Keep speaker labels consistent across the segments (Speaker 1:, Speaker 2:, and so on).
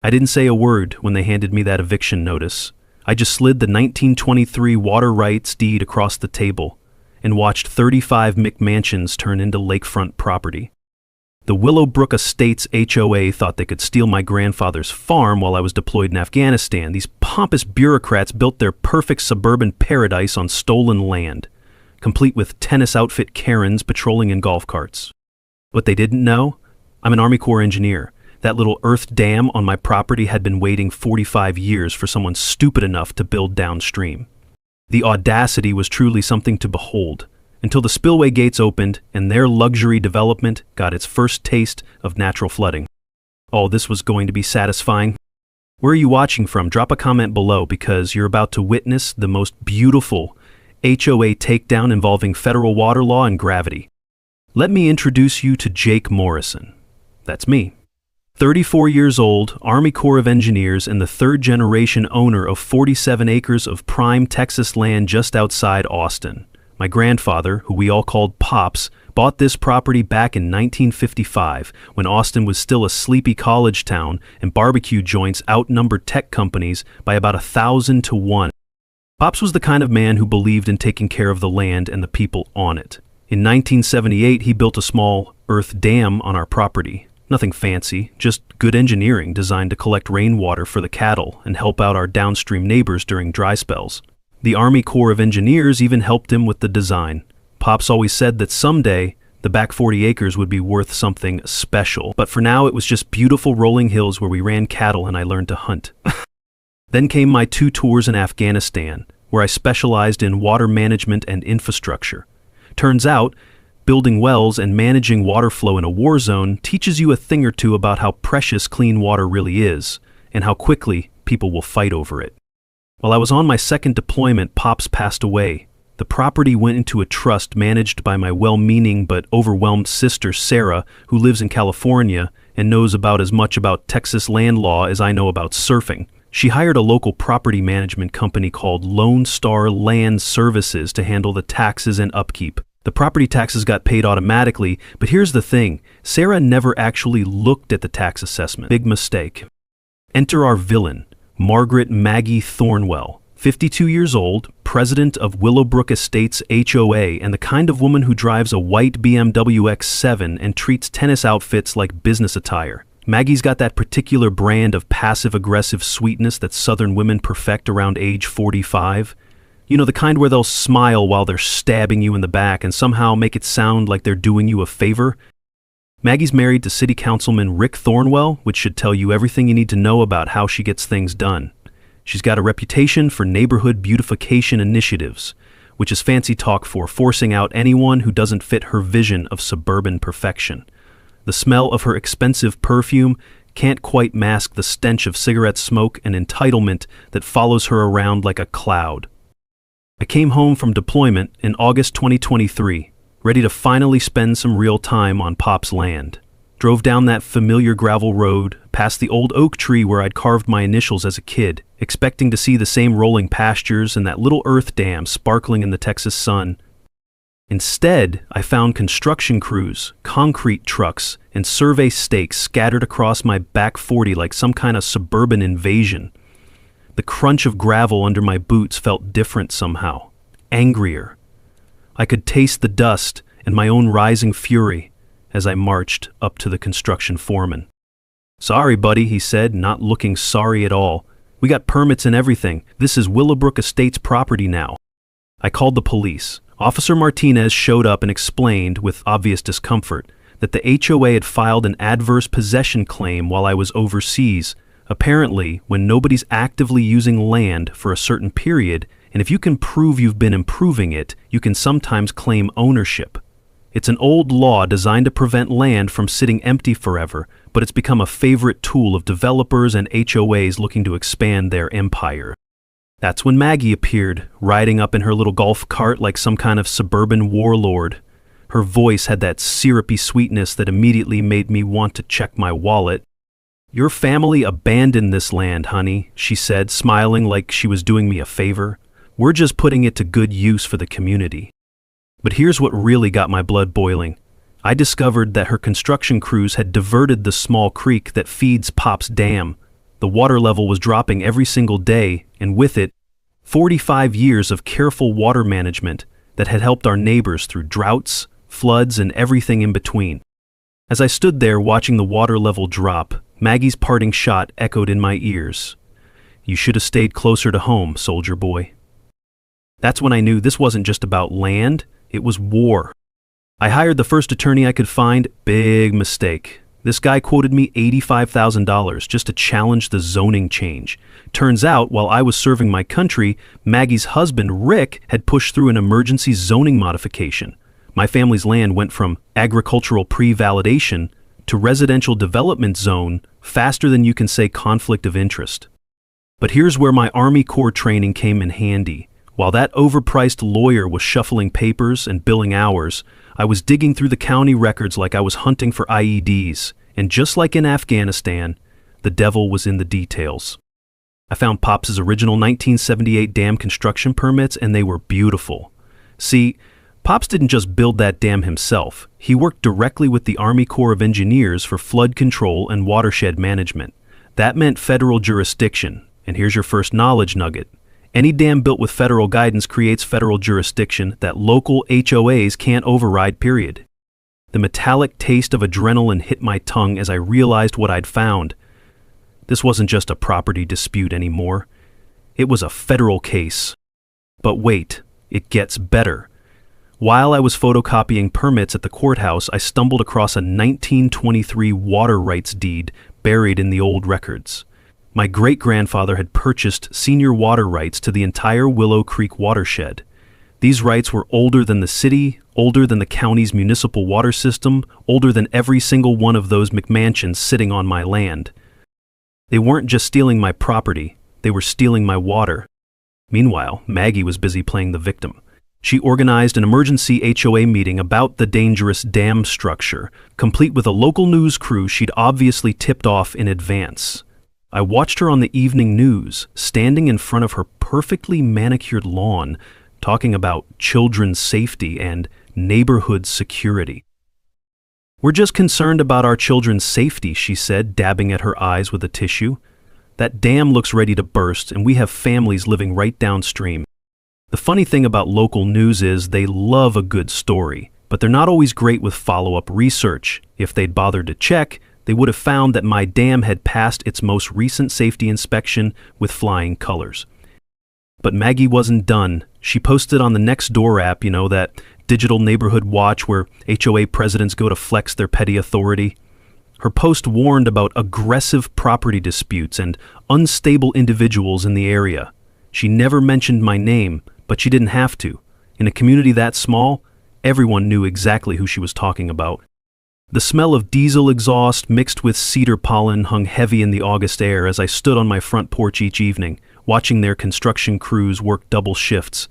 Speaker 1: I didn't say a word when they handed me that eviction notice. I just slid the 1923 water rights deed across the table and watched 35 McMansions turn into lakefront property. The Willowbrook Estates HOA thought they could steal my grandfather's farm while I was deployed in Afghanistan. These pompous bureaucrats built their perfect suburban paradise on stolen land, complete with tennis outfit Karens patrolling in golf carts. What they didn't know? I'm an Army Corps engineer. That little earth dam on my property had been waiting 45 years for someone stupid enough to build downstream. The audacity was truly something to behold, until the spillway gates opened and their luxury development got its first taste of natural flooding. Oh, this was going to be satisfying. Where are you watching from? Drop a comment below, because you're about to witness the most beautiful HOA takedown involving federal water law and gravity. Let me introduce you to Jake Morrison. That's me. 34 years old, Army Corps of Engineers, and the third-generation owner of 47 acres of prime Texas land just outside Austin. My grandfather, who we all called Pops, bought this property back in 1955 when Austin was still a sleepy college town and barbecue joints outnumbered tech companies by about 1,000 to 1. Pops was the kind of man who believed in taking care of the land and the people on it. In 1978, he built a small earth dam on our property. Nothing fancy, just good engineering designed to collect rainwater for the cattle and help out our downstream neighbors during dry spells. The Army Corps of Engineers even helped him with the design. Pops always said that someday the back 40 acres would be worth something special, but for now it was just beautiful rolling hills where we ran cattle and I learned to hunt. Then came my 2 tours in Afghanistan, where I specialized in water management and infrastructure. Turns out, building wells and managing water flow in a war zone teaches you a thing or two about how precious clean water really is, and how quickly people will fight over it. While I was on my second deployment, Pops passed away. The property went into a trust managed by my well-meaning but overwhelmed sister Sarah, who lives in California and knows about as much about Texas land law as I know about surfing. She hired a local property management company called Lone Star Land Services to handle the taxes and upkeep. The property taxes got paid automatically, but here's the thing, Sarah never actually looked at the tax assessment. Big mistake. Enter our villain, Margaret Maggie Thornwell, 52 years old, president of Willowbrook Estates HOA, and the kind of woman who drives a white BMW X7 and treats tennis outfits like business attire. Maggie's got that particular brand of passive-aggressive sweetness that Southern women perfect around age 45. You know, the kind where they'll smile while they're stabbing you in the back and somehow make it sound like they're doing you a favor. Maggie's married to City Councilman Rick Thornwell, which should tell you everything you need to know about how she gets things done. She's got a reputation for neighborhood beautification initiatives, which is fancy talk for forcing out anyone who doesn't fit her vision of suburban perfection. The smell of her expensive perfume can't quite mask the stench of cigarette smoke and entitlement that follows her around like a cloud. I came home from deployment in August 2023, ready to finally spend some real time on Pop's land. Drove down that familiar gravel road, past the old oak tree where I'd carved my initials as a kid, expecting to see the same rolling pastures and that little earth dam sparkling in the Texas sun. Instead, I found construction crews, concrete trucks, and survey stakes scattered across my back 40 like some kind of suburban invasion. The crunch of gravel under my boots felt different somehow, angrier. I could taste the dust and my own rising fury as I marched up to the construction foreman. "Sorry, buddy," he said, not looking sorry at all. "We got permits and everything. This is Willowbrook Estates property now." I called the police. Officer Martinez showed up and explained, with obvious discomfort, that the HOA had filed an adverse possession claim while I was overseas. Apparently, when nobody's actively using land for a certain period, and if you can prove you've been improving it, you can sometimes claim ownership. It's an old law designed to prevent land from sitting empty forever, but it's become a favorite tool of developers and HOAs looking to expand their empire. That's when Maggie appeared, riding up in her little golf cart like some kind of suburban warlord. Her voice had that syrupy sweetness that immediately made me want to check my wallet. "Your family abandoned this land, honey," she said, smiling like she was doing me a favor. "We're just putting it to good use for the community." But here's what really got my blood boiling. I discovered that her construction crews had diverted the small creek that feeds Pop's dam. The water level was dropping every single day, and with it, 45 years of careful water management that had helped our neighbors through droughts, floods, and everything in between. As I stood there watching the water level drop, Maggie's parting shot echoed in my ears. "You should have stayed closer to home, soldier boy." That's when I knew this wasn't just about land, it was war. I hired the first attorney I could find. Big mistake. This guy quoted me $85,000 just to challenge the zoning change. Turns out, while I was serving my country, Maggie's husband, Rick, had pushed through an emergency zoning modification. My family's land went from agricultural pre-validation to residential development zone faster than you can say conflict of interest. But here's where my Army Corps training came in handy. While that overpriced lawyer was shuffling papers and billing hours, I was digging through the county records like I was hunting for IEDs, and just like in Afghanistan, the devil was in the details. I found Pops' original 1978 dam construction permits, and they were beautiful. See, Pops didn't just build that dam himself. He worked directly with the Army Corps of Engineers for flood control and watershed management. That meant federal jurisdiction, and here's your first knowledge nugget. Any dam built with federal guidance creates federal jurisdiction that local HOAs can't override, period. The metallic taste of adrenaline hit my tongue as I realized what I'd found. This wasn't just a property dispute anymore. It was a federal case. But wait, it gets better. While I was photocopying permits at the courthouse, I stumbled across a 1923 water rights deed buried in the old records. My great-grandfather had purchased senior water rights to the entire Willow Creek watershed. These rights were older than the city, older than the county's municipal water system, older than every single one of those McMansions sitting on my land. They weren't just stealing my property, they were stealing my water. Meanwhile, Maggie was busy playing the victim. She organized an emergency HOA meeting about the dangerous dam structure, complete with a local news crew she'd obviously tipped off in advance. I watched her on the evening news, standing in front of her perfectly manicured lawn, talking about children's safety and neighborhood security. "We're just concerned about our children's safety," she said, dabbing at her eyes with a tissue. "That dam looks ready to burst, and we have families living right downstream." The funny thing about local news is they love a good story, but they're not always great with follow-up research. If they'd bothered to check, they would have found that my dam had passed its most recent safety inspection with flying colors. But Maggie wasn't done. She posted on the Nextdoor app, that digital neighborhood watch where HOA presidents go to flex their petty authority. Her post warned about aggressive property disputes and unstable individuals in the area. She never mentioned my name, but she didn't have to. In a community that small, everyone knew exactly who she was talking about. The smell of diesel exhaust mixed with cedar pollen hung heavy in the August air as I stood on my front porch each evening, watching their construction crews work double shifts.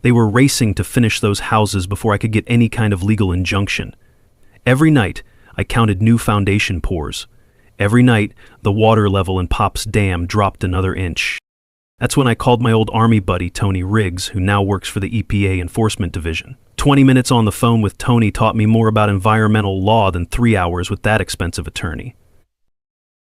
Speaker 1: They were racing to finish those houses before I could get any kind of legal injunction. Every night, I counted new foundation pours. Every night, the water level in Pop's dam dropped another inch. That's when I called my old Army buddy, Tony Riggs, who now works for the EPA Enforcement Division. 20 minutes on the phone with Tony taught me more about environmental law than 3 hours with that expensive attorney.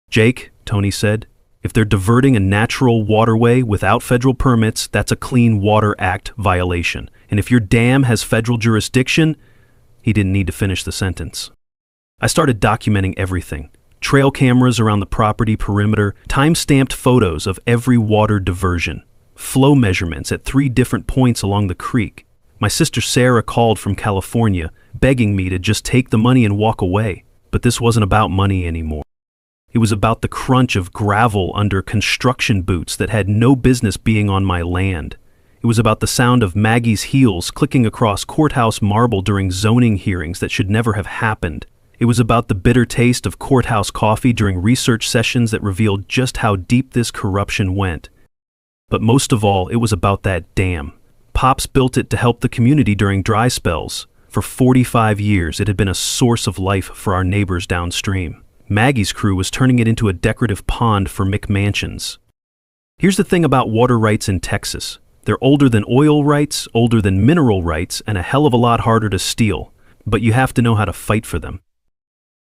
Speaker 1: "Jake," Tony said, "if they're diverting a natural waterway without federal permits, that's a Clean Water Act violation. And if your dam has federal jurisdiction," he didn't need to finish the sentence. I started documenting everything. Trail cameras around the property perimeter, time-stamped photos of every water diversion, flow measurements at 3 different points along the creek. My sister Sarah called from California, begging me to just take the money and walk away. But this wasn't about money anymore. It was about the crunch of gravel under construction boots that had no business being on my land. It was about the sound of Maggie's heels clicking across courthouse marble during zoning hearings that should never have happened. It was about the bitter taste of courthouse coffee during research sessions that revealed just how deep this corruption went. But most of all, it was about that dam. Pops built it to help the community during dry spells. For 45 years, it had been a source of life for our neighbors downstream. Maggie's crew was turning it into a decorative pond for McMansions. Here's the thing about water rights in Texas. They're older than oil rights, older than mineral rights, and a hell of a lot harder to steal. But you have to know how to fight for them.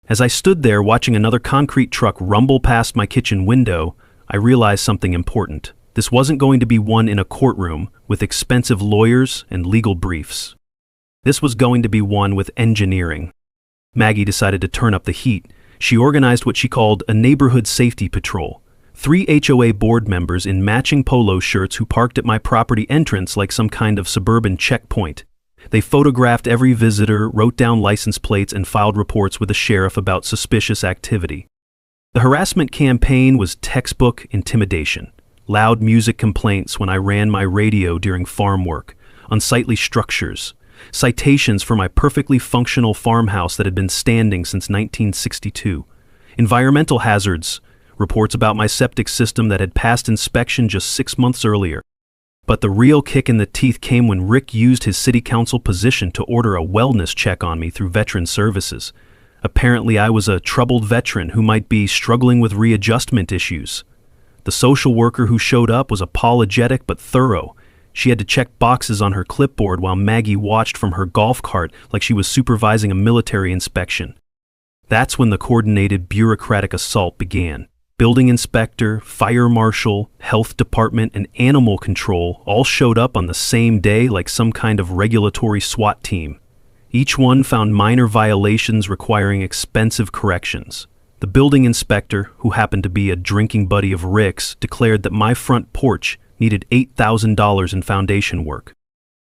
Speaker 1: As I stood there watching another concrete truck rumble past my kitchen window, I realized something important. This wasn't going to be won in a courtroom with expensive lawyers and legal briefs. This was going to be won with engineering. Maggie decided to turn up the heat. She organized what she called a neighborhood safety patrol. 3 HOA board members in matching polo shirts who parked at my property entrance like some kind of suburban checkpoint. They photographed every visitor, wrote down license plates, and filed reports with the sheriff about suspicious activity. The harassment campaign was textbook intimidation. Loud music complaints when I ran my radio during farm work, unsightly structures, citations for my perfectly functional farmhouse that had been standing since 1962, environmental hazards, reports about my septic system that had passed inspection just 6 months earlier. But the real kick in the teeth came when Rick used his city council position to order a wellness check on me through Veteran Services. Apparently, I was a troubled veteran who might be struggling with readjustment issues. The social worker who showed up was apologetic but thorough. She had to check boxes on her clipboard while Maggie watched from her golf cart like she was supervising a military inspection. That's when the coordinated bureaucratic assault began. Building inspector, fire marshal, health department, and animal control all showed up on the same day like some kind of regulatory SWAT team. Each one found minor violations requiring expensive corrections. The building inspector, who happened to be a drinking buddy of Rick's, declared that my front porch needed $8,000 in foundation work.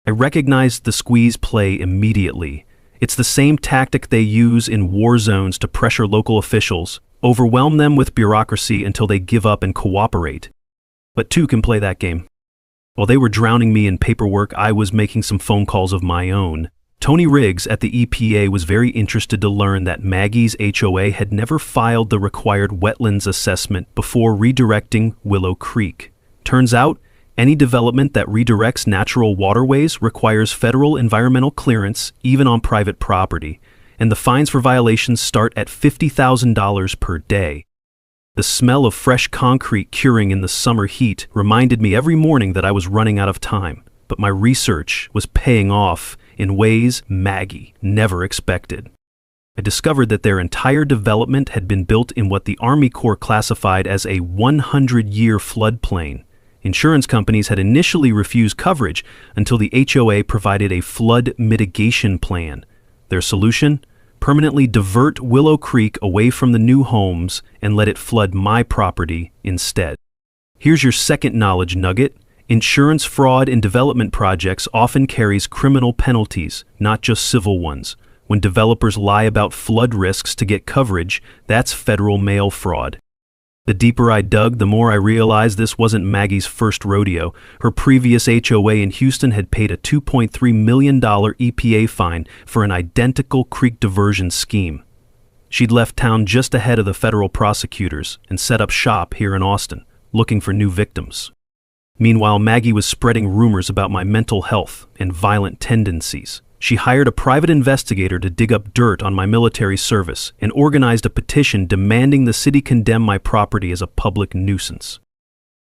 Speaker 1: I recognized the squeeze play immediately. It's the same tactic they use in war zones to pressure local officials, overwhelm them with bureaucracy until they give up and cooperate. But 2 can play that game. While they were drowning me in paperwork, I was making some phone calls of my own. Tony Riggs at the EPA was very interested to learn that Maggie's HOA had never filed the required wetlands assessment before redirecting Willow Creek. Turns out, any development that redirects natural waterways requires federal environmental clearance even on private property, and the fines for violations start at $50,000 per day. The smell of fresh concrete curing in the summer heat reminded me every morning that I was running out of time, but my research was paying off in ways Maggie never expected. I discovered that their entire development had been built in what the Army Corps classified as a 100-year floodplain. Insurance companies had initially refused coverage until the HOA provided a flood mitigation plan. Their solution? Permanently divert Willow Creek away from the new homes and let it flood my property instead. Here's your second knowledge nugget. Insurance fraud in development projects often carries criminal penalties, not just civil ones. When developers lie about flood risks to get coverage, that's federal mail fraud. The deeper I dug, the more I realized this wasn't Maggie's first rodeo. Her previous HOA in Houston had paid a $2.3 million EPA fine for an identical creek diversion scheme. She'd left town just ahead of the federal prosecutors and set up shop here in Austin, looking for new victims. Meanwhile, Maggie was spreading rumors about my mental health and violent tendencies. She hired a private investigator to dig up dirt on my military service and organized a petition demanding the city condemn my property as a public nuisance.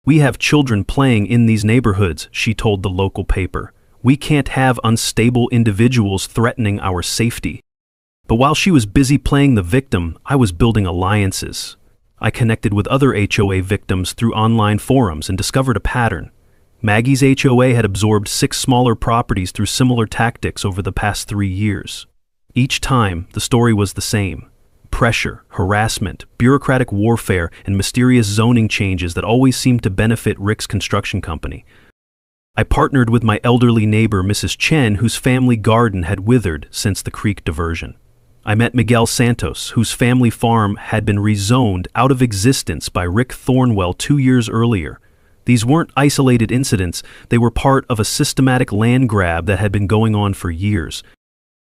Speaker 1: "We have children playing in these neighborhoods," she told the local paper. "We can't have unstable individuals threatening our safety." But while she was busy playing the victim, I was building alliances. I connected with other HOA victims through online forums and discovered a pattern. Maggie's HOA had absorbed 6 smaller properties through similar tactics over the past 3 years. Each time, the story was the same. Pressure, harassment, bureaucratic warfare, and mysterious zoning changes that always seemed to benefit Rick's construction company. I partnered with my elderly neighbor, Mrs. Chen, whose family garden had withered since the creek diversion. I met Miguel Santos, whose family farm had been rezoned out of existence by Rick Thornwell 2 years earlier. These weren't isolated incidents, they were part of a systematic land grab that had been going on for years.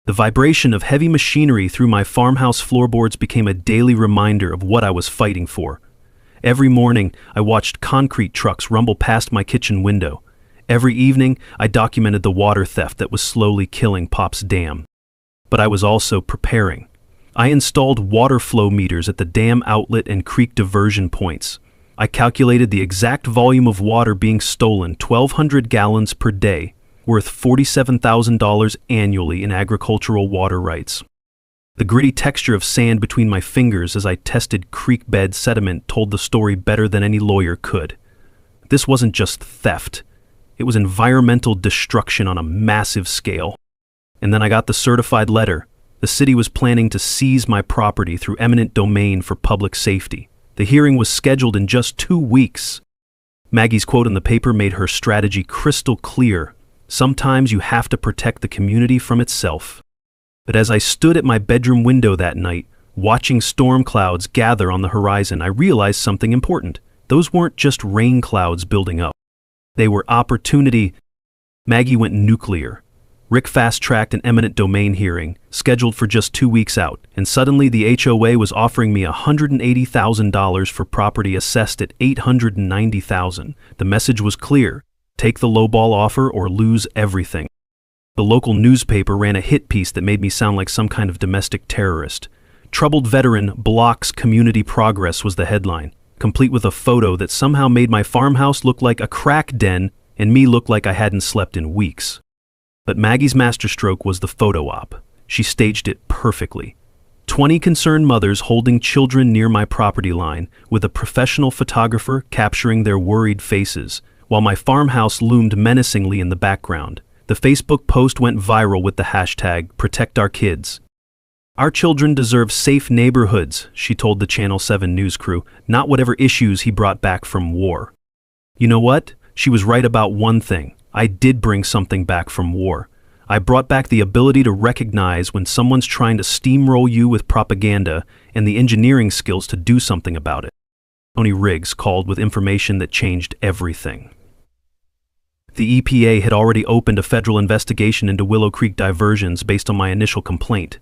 Speaker 1: The vibration of heavy machinery through my farmhouse floorboards became a daily reminder of what I was fighting for. Every morning, I watched concrete trucks rumble past my kitchen window. Every evening, I documented the water theft that was slowly killing Pop's Dam. But I was also preparing. I installed water flow meters at the dam outlet and creek diversion points. I calculated the exact volume of water being stolen, 1,200 gallons per day, worth $47,000 annually in agricultural water rights. The gritty texture of sand between my fingers as I tested creek bed sediment told the story better than any lawyer could. This wasn't just theft. It was environmental destruction on a massive scale. And then I got the certified letter. The city was planning to seize my property through eminent domain for public safety. The hearing was scheduled in just 2 weeks. Maggie's quote in the paper made her strategy crystal clear. Sometimes you have to protect the community from itself. But as I stood at my bedroom window that night, watching storm clouds gather on the horizon, I realized something important. Those weren't just rain clouds building up. They were opportunity. Maggie went nuclear. Rick fast-tracked an eminent domain hearing, scheduled for just 2 weeks out, and suddenly the HOA was offering me $180,000 for property assessed at $890,000. The message was clear: take the lowball offer or lose everything. The local newspaper ran a hit piece that made me sound like some kind of domestic terrorist. "Troubled Veteran Blocks Community Progress" was the headline, complete with a photo that somehow made my farmhouse look like a crack den and me look like I hadn't slept in weeks. But Maggie's masterstroke was the photo op. She staged it perfectly. 20 concerned mothers holding children near my property line, with a professional photographer capturing their worried faces, while my farmhouse loomed menacingly in the background. The Facebook post went viral with the hashtag #ProtectOurKids. "Our children deserve safe neighborhoods," she told the Channel 7 news crew, "not whatever issues he brought back from war." You know what? She was right about one thing. I did bring something back from war. I brought back the ability to recognize when someone's trying to steamroll you with propaganda and the engineering skills to do something about it. Tony Riggs called with information that changed everything. The EPA had already opened a federal investigation into Willow Creek diversions based on my initial complaint.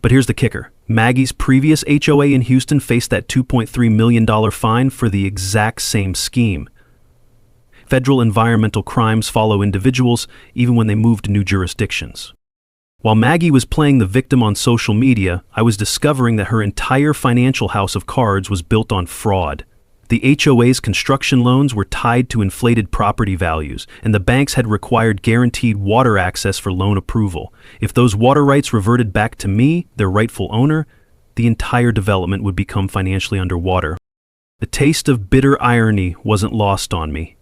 Speaker 1: But here's the kicker. Maggie's previous HOA in Houston faced that $2.3 million fine for the exact same scheme. Federal environmental crimes follow individuals even when they move to new jurisdictions. While Maggie was playing the victim on social media, I was discovering that her entire financial house of cards was built on fraud. The HOA's construction loans were tied to inflated property values, and the banks had required guaranteed water access for loan approval. If those water rights reverted back to me, their rightful owner, the entire development would become financially underwater. The taste of bitter irony wasn't lost on me.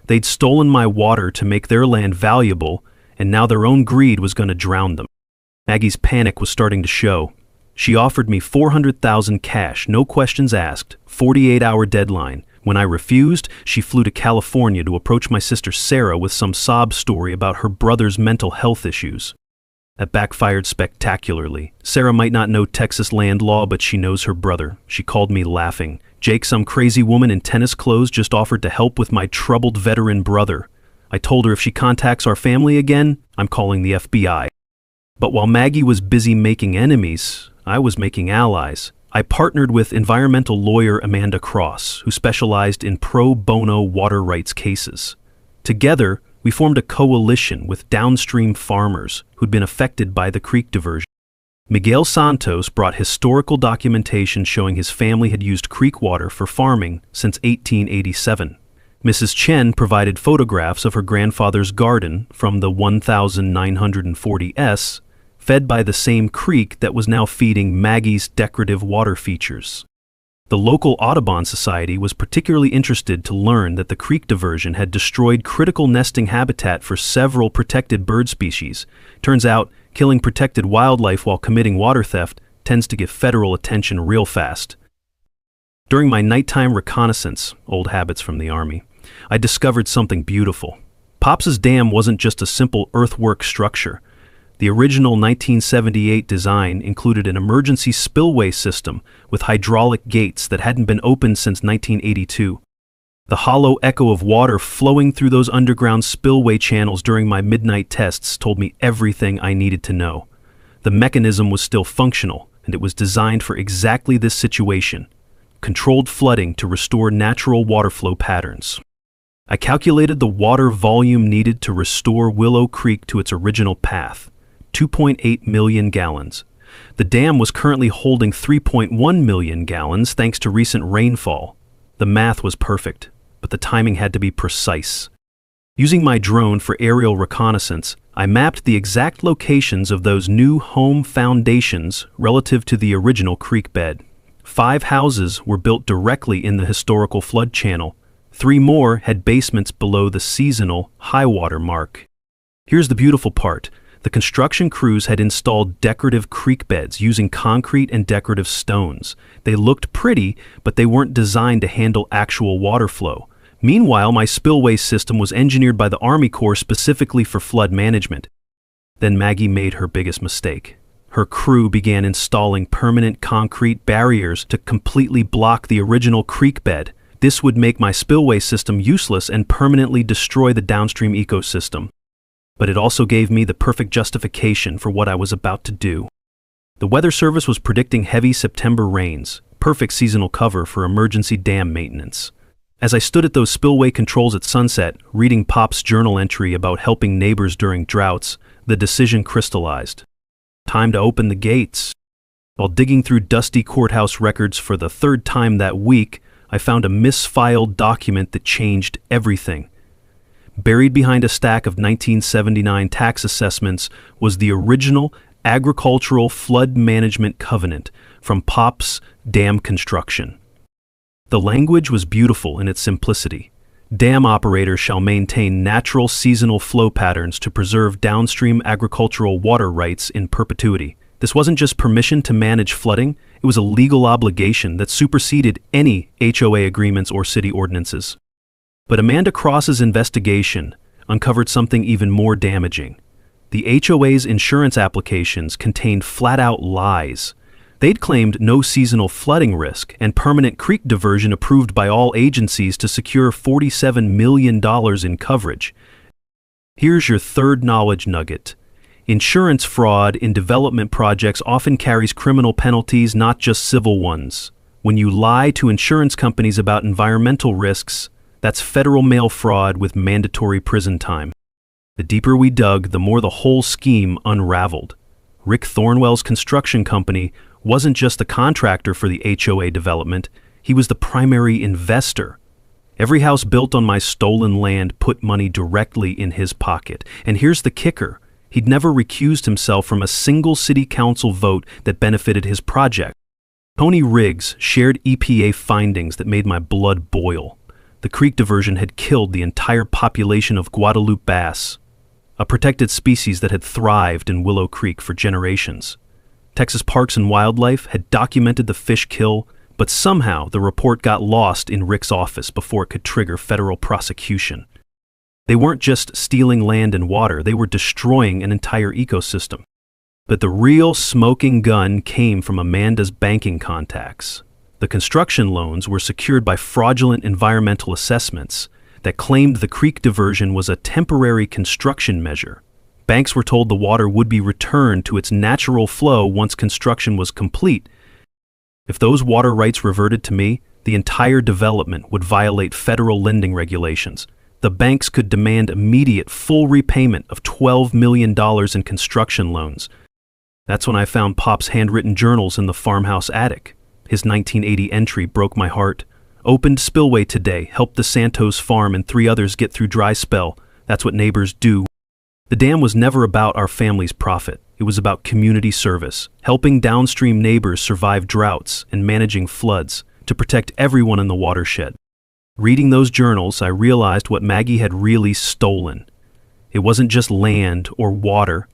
Speaker 1: They'd stolen my water to make their land valuable, and now their own greed was going to drown them. Maggie's panic was starting to show. She offered me $400,000 cash, no questions asked, 48-hour deadline. When I refused, she flew to California to approach my sister Sarah with some sob story about her brother's mental health issues. That backfired spectacularly. Sarah might not know Texas land law, but she knows her brother. She called me laughing. Jake, some crazy woman in tennis clothes, just offered to help with my troubled veteran brother. I told her if she contacts our family again, I'm calling the FBI. But while Maggie was busy making enemies, I was making allies. I partnered with environmental lawyer Amanda Cross, who specialized in pro bono water rights cases. Together, we formed a coalition with downstream farmers who'd been affected by the creek diversion. Miguel Santos brought historical documentation showing his family had used creek water for farming since 1887. Mrs. Chen provided photographs of her grandfather's garden from the 1940s, fed by the same creek that was now feeding Maggie's decorative water features. The local Audubon Society was particularly interested to learn that the creek diversion had destroyed critical nesting habitat for several protected bird species. Turns out, killing protected wildlife while committing water theft tends to get federal attention real fast. During my nighttime reconnaissance, old habits from the Army, I discovered something beautiful. Pops's Dam wasn't just a simple earthwork structure. The original 1978 design included an emergency spillway system with hydraulic gates that hadn't been opened since 1982. The hollow echo of water flowing through those underground spillway channels during my midnight tests told me everything I needed to know. The mechanism was still functional, and it was designed for exactly this situation: controlled flooding to restore natural water flow patterns. I calculated the water volume needed to restore Willow Creek to its original path: 2.8 million gallons. The dam was currently holding 3.1 million gallons thanks to recent rainfall. The math was perfect, but the timing had to be precise. Using my drone for aerial reconnaissance, I mapped the exact locations of those new home foundations relative to the original creek bed. 5 houses were built directly in the historical flood channel. 3 more had basements below the seasonal high water mark. Here's the beautiful part. The construction crews had installed decorative creek beds using concrete and decorative stones. They looked pretty, but they weren't designed to handle actual water flow. Meanwhile, my spillway system was engineered by the Army Corps specifically for flood management. Then Maggie made her biggest mistake. Her crew began installing permanent concrete barriers to completely block the original creek bed. This would make my spillway system useless and permanently destroy the downstream ecosystem. But it also gave me the perfect justification for what I was about to do. The Weather Service was predicting heavy September rains, perfect seasonal cover for emergency dam maintenance. As I stood at those spillway controls at sunset, reading Pop's journal entry about helping neighbors during droughts, the decision crystallized. Time to open the gates. While digging through dusty courthouse records for the 3rd time that week, I found a misfiled document that changed everything. Buried behind a stack of 1979 tax assessments was the original Agricultural Flood Management Covenant from Pop's dam construction. The language was beautiful in its simplicity. Dam operators shall maintain natural seasonal flow patterns to preserve downstream agricultural water rights in perpetuity. This wasn't just permission to manage flooding, it was a legal obligation that superseded any HOA agreements or city ordinances. But Amanda Cross's investigation uncovered something even more damaging. The HOA's insurance applications contained flat-out lies. They'd claimed no seasonal flooding risk and permanent creek diversion approved by all agencies to secure $47 million in coverage. Here's your 3rd knowledge nugget. Insurance fraud in development projects often carries criminal penalties, not just civil ones. When you lie to insurance companies about environmental risks, that's federal mail fraud with mandatory prison time. The deeper we dug, the more the whole scheme unraveled. Rick Thornwell's construction company wasn't just the contractor for the HOA development, he was the primary investor. Every house built on my stolen land put money directly in his pocket. And here's the kicker. He'd never recused himself from a single city council vote that benefited his project. Tony Riggs shared EPA findings that made my blood boil. The creek diversion had killed the entire population of Guadalupe bass, a protected species that had thrived in Willow Creek for generations. Texas Parks and Wildlife had documented the fish kill, but somehow the report got lost in Rick's office before it could trigger federal prosecution. They weren't just stealing land and water, they were destroying an entire ecosystem. But the real smoking gun came from Amanda's banking contacts. The construction loans were secured by fraudulent environmental assessments that claimed the creek diversion was a temporary construction measure. Banks were told the water would be returned to its natural flow once construction was complete. If those water rights reverted to me, the entire development would violate federal lending regulations. The banks could demand immediate full repayment of $12 million in construction loans. That's when I found Pop's handwritten journals in the farmhouse attic. His 1980 entry broke my heart. Opened spillway today, helped the Santos farm and 3 others get through dry spell. That's what neighbors do. The dam was never about our family's profit. It was about community service, helping downstream neighbors survive droughts and managing floods to protect everyone in the watershed. Reading those journals, I realized what Maggie had really stolen. It wasn't just land or water.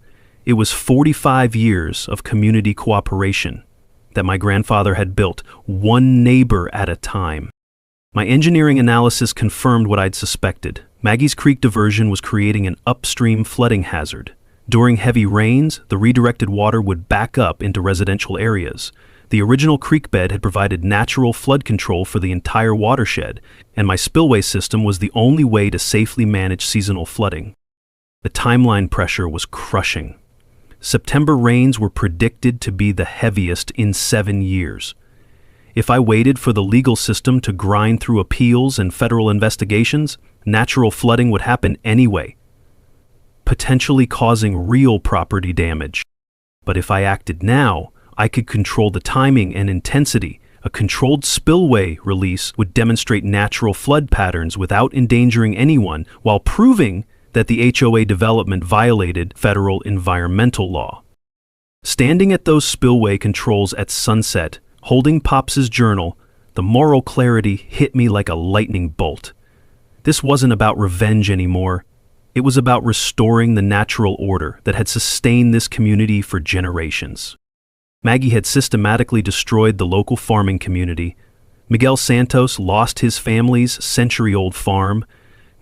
Speaker 1: It was 45 years of community cooperation that my grandfather had built, one neighbor at a time. My engineering analysis confirmed what I'd suspected. Maggie's creek diversion was creating an upstream flooding hazard. During heavy rains, the redirected water would back up into residential areas. The original creek bed had provided natural flood control for the entire watershed, and my spillway system was the only way to safely manage seasonal flooding. The timeline pressure was crushing. September rains were predicted to be the heaviest in 7 years. If I waited for the legal system to grind through appeals and federal investigations, natural flooding would happen anyway, potentially causing real property damage. But if I acted now, I could control the timing and intensity. A controlled spillway release would demonstrate natural flood patterns without endangering anyone, while proving that the HOA development violated federal environmental law. Standing at those spillway controls at sunset, holding Pops's journal, the moral clarity hit me like a lightning bolt. This wasn't about revenge anymore. It was about restoring the natural order that had sustained this community for generations. Maggie had systematically destroyed the local farming community. Miguel Santos lost his family's century-old farm.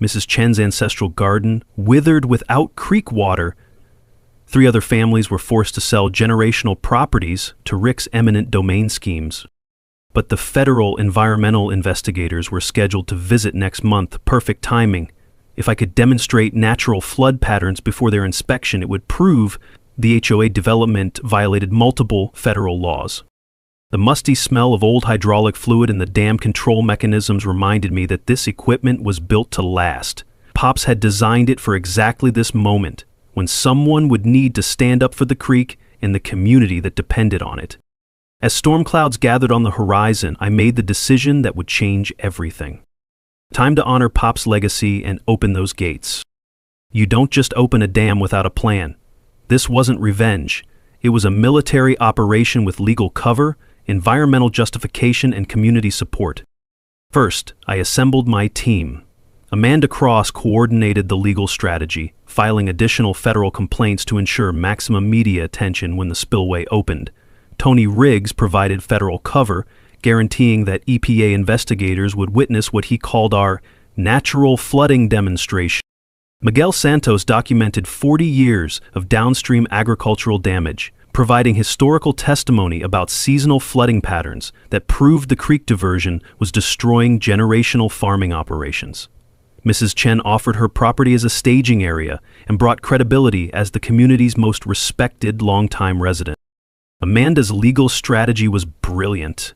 Speaker 1: Mrs. Chen's ancestral garden withered without creek water. 3 other families were forced to sell generational properties to Rick's eminent domain schemes. But the federal environmental investigators were scheduled to visit next month. Perfect timing. If I could demonstrate natural flood patterns before their inspection, it would prove the HOA development violated multiple federal laws. The musty smell of old hydraulic fluid and the dam control mechanisms reminded me that this equipment was built to last. Pops had designed it for exactly this moment, when someone would need to stand up for the creek and the community that depended on it. As storm clouds gathered on the horizon, I made the decision that would change everything. Time to honor Pop's legacy and open those gates. You don't just open a dam without a plan. This wasn't revenge. It was a military operation with legal cover, environmental justification, and community support. First, I assembled my team. Amanda Cross coordinated the legal strategy, filing additional federal complaints to ensure maximum media attention when the spillway opened. Tony Riggs provided federal cover, guaranteeing that EPA investigators would witness what he called our natural flooding demonstration. Miguel Santos documented 40 years of downstream agricultural damage, providing historical testimony about seasonal flooding patterns that proved the creek diversion was destroying generational farming operations. Mrs. Chen offered her property as a staging area and brought credibility as the community's most respected longtime resident. Amanda's legal strategy was brilliant.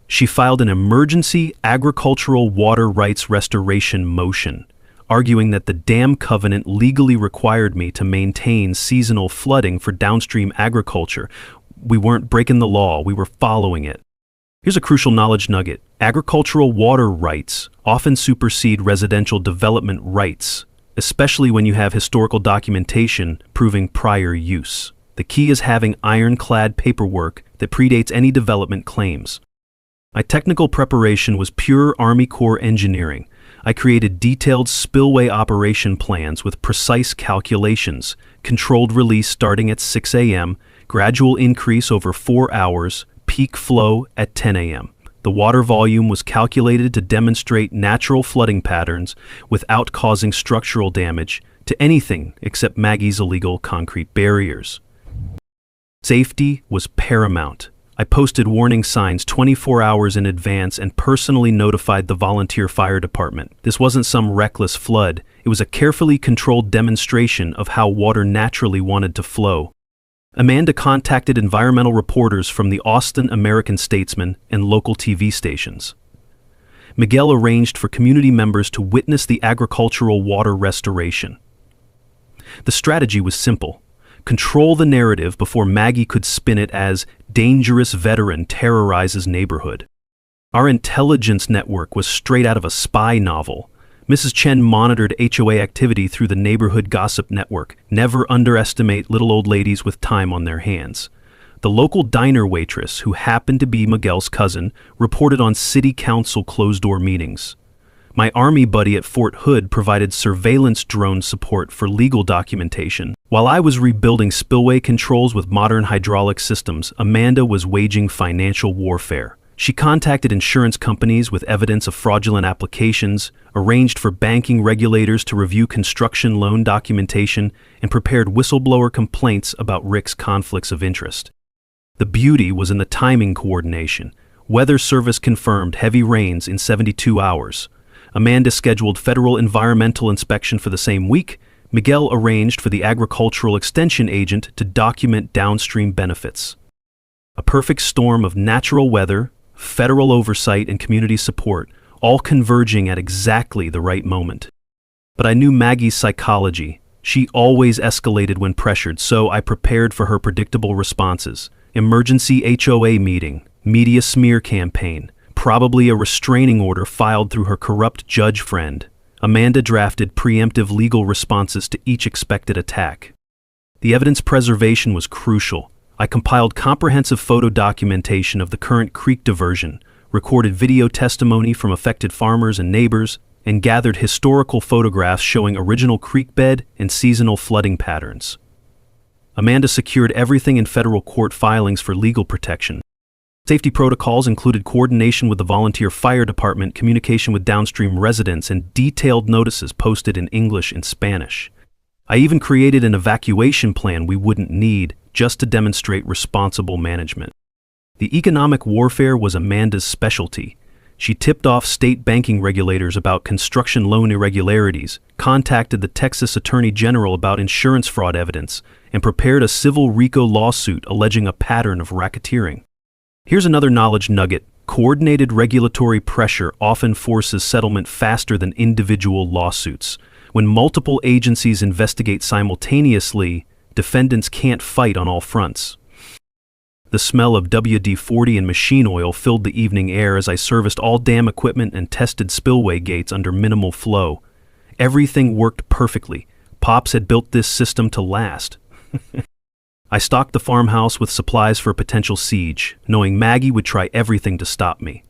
Speaker 1: She filed an emergency agricultural water rights restoration motion, arguing that the dam covenant legally required me to maintain seasonal flooding for downstream agriculture. We weren't breaking the law, we were following it. Here's a crucial knowledge nugget. Agricultural water rights often supersede residential development rights, especially when you have historical documentation proving prior use. The key is having ironclad paperwork that predates any development claims. My technical preparation was pure Army Corps engineering. I created detailed spillway operation plans with precise calculations, controlled release starting at 6 a.m., gradual increase over 4 hours, peak flow at 10 a.m. The water volume was calculated to demonstrate natural flooding patterns without causing structural damage to anything except Maggie's illegal concrete barriers. Safety was paramount. I posted warning signs 24 hours in advance and personally notified the volunteer fire department. This wasn't some reckless flood. It was a carefully controlled demonstration of how water naturally wanted to flow. Amanda contacted environmental reporters from the Austin American-Statesman and local TV stations. Miguel arranged for community members to witness the agricultural water restoration. The strategy was simple. Control the narrative before Maggie could spin it as dangerous veteran terrorizes neighborhood. Our intelligence network was straight out of a spy novel. Mrs. Chen monitored HOA activity through the neighborhood gossip network. Never underestimate little old ladies with time on their hands. The local diner waitress, who happened to be Miguel's cousin, reported on city council closed-door meetings. My Army buddy at Fort Hood provided surveillance drone support for legal documentation. While I was rebuilding spillway controls with modern hydraulic systems, Amanda was waging financial warfare. She contacted insurance companies with evidence of fraudulent applications, arranged for banking regulators to review construction loan documentation, and prepared whistleblower complaints about Rick's conflicts of interest. The beauty was in the timing coordination. Weather Service confirmed heavy rains in 72 hours. Amanda scheduled federal environmental inspection for the same week. Miguel arranged for the agricultural extension agent to document downstream benefits. A perfect storm of natural weather, federal oversight, and community support, all converging at exactly the right moment. But I knew Maggie's psychology. She always escalated when pressured, so I prepared for her predictable responses. Emergency HOA meeting, media smear campaign, probably a restraining order filed through her corrupt judge friend. Amanda drafted preemptive legal responses to each expected attack. The evidence preservation was crucial. I compiled comprehensive photo documentation of the current creek diversion, recorded video testimony from affected farmers and neighbors, and gathered historical photographs showing original creek bed and seasonal flooding patterns. Amanda secured everything in federal court filings for legal protection. Safety protocols included coordination with the volunteer fire department, communication with downstream residents, and detailed notices posted in English and Spanish. I even created an evacuation plan we wouldn't need, just to demonstrate responsible management. The economic warfare was Amanda's specialty. She tipped off state banking regulators about construction loan irregularities, contacted the Texas Attorney General about insurance fraud evidence, and prepared a civil RICO lawsuit alleging a pattern of racketeering. Here's another knowledge nugget. Coordinated regulatory pressure often forces settlement faster than individual lawsuits. When multiple agencies investigate simultaneously, defendants can't fight on all fronts. The smell of WD-40 and machine oil filled the evening air as I serviced all dam equipment and tested spillway gates under minimal flow. Everything worked perfectly. Pops had built this system to last. I stocked the farmhouse with supplies for a potential siege, knowing Maggie would try everything to stop me.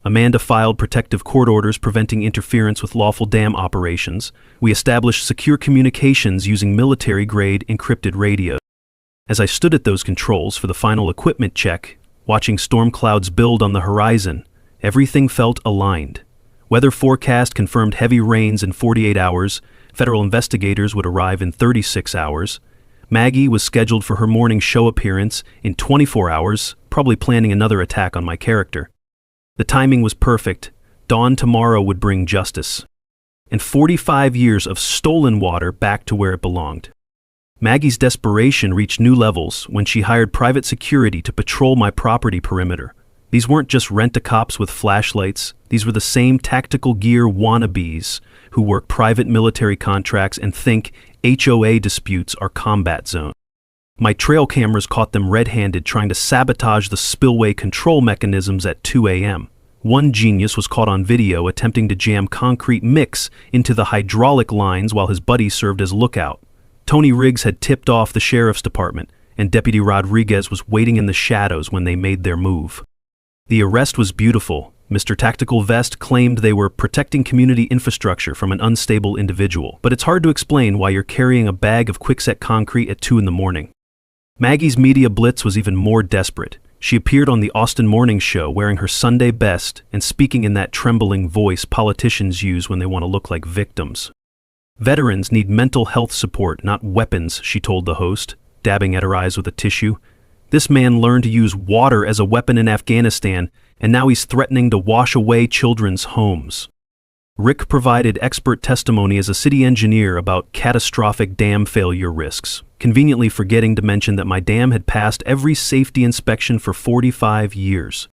Speaker 1: Amanda filed protective court orders preventing interference with lawful dam operations. We established secure communications using military-grade encrypted radios. As I stood at those controls for the final equipment check, watching storm clouds build on the horizon, everything felt aligned. Weather forecast confirmed heavy rains in 48 hours. Federal investigators would arrive in 36 hours. Maggie was scheduled for her morning show appearance in 24 hours, probably planning another attack on my character. The timing was perfect. Dawn tomorrow would bring justice. And 45 years of stolen water back to where it belonged. Maggie's desperation reached new levels when she hired private security to patrol my property perimeter. These weren't just rent-a-cops with flashlights. These were the same tactical gear wannabes who work private military contracts and think HOA disputes are combat zones. My trail cameras caught them red-handed trying to sabotage the spillway control mechanisms at 2 a.m. One genius was caught on video attempting to jam concrete mix into the hydraulic lines while his buddy served as lookout. Tony Riggs had tipped off the sheriff's department, and Deputy Rodriguez was waiting in the shadows when they made their move. The arrest was beautiful. Mr. Tactical Vest claimed they were protecting community infrastructure from an unstable individual, but it's hard to explain why you're carrying a bag of quickset concrete at 2 in the morning. Maggie's media blitz was even more desperate. She appeared on the Austin Morning Show wearing her Sunday best and speaking in that trembling voice politicians use when they want to look like victims. Veterans need mental health support, not weapons, she told the host, dabbing at her eyes with a tissue. This man learned to use water as a weapon in Afghanistan, and now he's threatening to wash away children's homes. Rick provided expert testimony as a city engineer about catastrophic dam failure risks, conveniently forgetting to mention that my dam had passed every safety inspection for 45 years.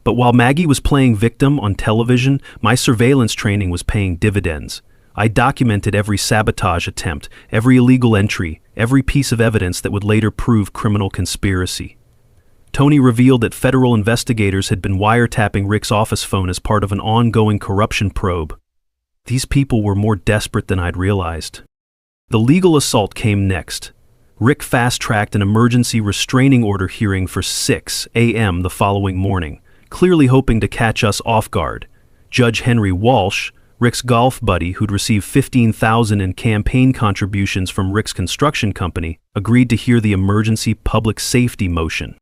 Speaker 1: But while Maggie was playing victim on television, my surveillance training was paying dividends. I documented every sabotage attempt, every illegal entry, every piece of evidence that would later prove criminal conspiracy. Tony revealed that federal investigators had been wiretapping Rick's office phone as part of an ongoing corruption probe. These people were more desperate than I'd realized. The legal assault came next. Rick fast-tracked an emergency restraining order hearing for 6 a.m. the following morning, clearly hoping to catch us off guard. Judge Henry Walsh, Rick's golf buddy who'd received $15,000 in campaign contributions from Rick's construction company, agreed to hear the emergency public safety motion.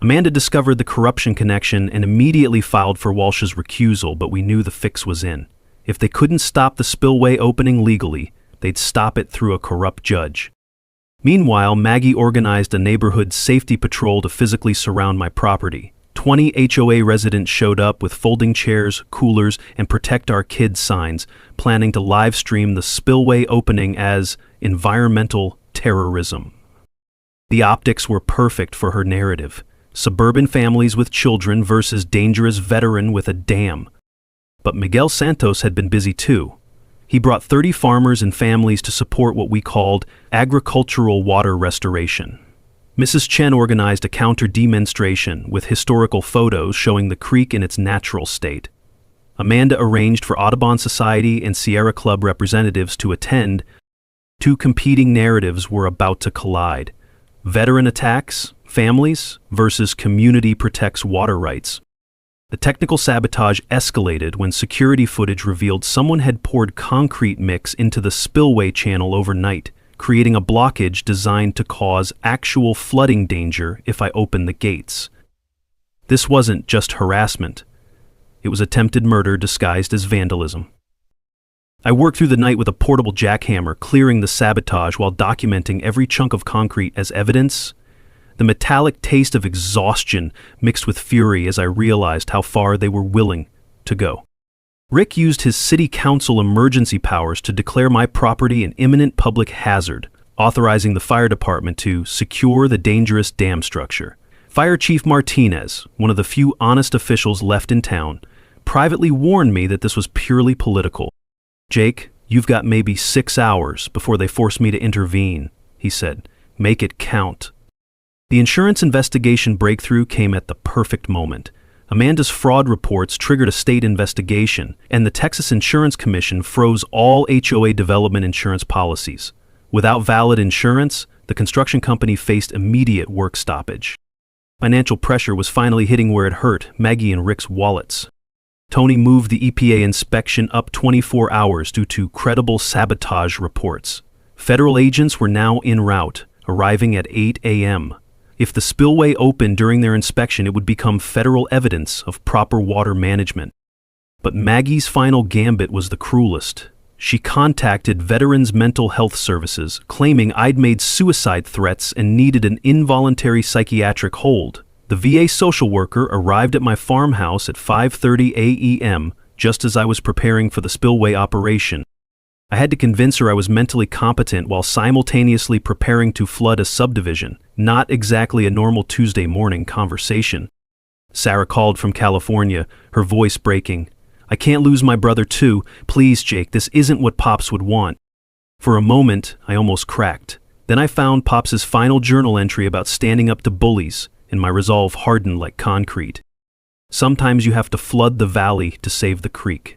Speaker 1: Amanda discovered the corruption connection and immediately filed for Walsh's recusal, but we knew the fix was in. If they couldn't stop the spillway opening legally, they'd stop it through a corrupt judge. Meanwhile, Maggie organized a neighborhood safety patrol to physically surround my property. 20 HOA residents showed up with folding chairs, coolers, and Protect Our Kids signs, planning to live stream the spillway opening as environmental terrorism. The optics were perfect for her narrative. Suburban families with children versus dangerous veteran with a dam. But Miguel Santos had been busy too. He brought 30 farmers and families to support what we called agricultural water restoration. Mrs. Chen organized a counter-demonstration with historical photos showing the creek in its natural state. Amanda arranged for Audubon Society and Sierra Club representatives to attend. Two competing narratives were about to collide: veteran attacks, families, versus community protects water rights. The technical sabotage escalated when security footage revealed someone had poured concrete mix into the spillway channel overnight, creating a blockage designed to cause actual flooding danger if I opened the gates. This wasn't just harassment. It was attempted murder disguised as vandalism. I worked through the night with a portable jackhammer, clearing the sabotage while documenting every chunk of concrete as evidence. The metallic taste of exhaustion mixed with fury as I realized how far they were willing to go. Rick used his city council emergency powers to declare my property an imminent public hazard, authorizing the fire department to secure the dangerous dam structure. Fire Chief Martinez, one of the few honest officials left in town, privately warned me that this was purely political. "Jake, you've got maybe 6 hours before they force me to intervene," he said. "Make it count." The insurance investigation breakthrough came at the perfect moment. Amanda's fraud reports triggered a state investigation, and the Texas Insurance Commission froze all HOA development insurance policies. Without valid insurance, the construction company faced immediate work stoppage. Financial pressure was finally hitting where it hurt: Maggie and Rick's wallets. Tony moved the EPA inspection up 24 hours due to credible sabotage reports. Federal agents were now en route, arriving at 8 a.m. If the spillway opened during their inspection, it would become federal evidence of proper water management. But Maggie's final gambit was the cruelest. She contacted Veterans Mental Health Services, claiming I'd made suicide threats and needed an involuntary psychiatric hold. The VA social worker arrived at my farmhouse at 5:30 a.m., just as I was preparing for the spillway operation. I had to convince her I was mentally competent while simultaneously preparing to flood a subdivision, not exactly a normal Tuesday morning conversation. Sarah called from California, her voice breaking. "I can't lose my brother too. Please, Jake, this isn't what Pops would want." For a moment, I almost cracked. Then I found Pops' final journal entry about standing up to bullies, and my resolve hardened like concrete. Sometimes you have to flood the valley to save the creek.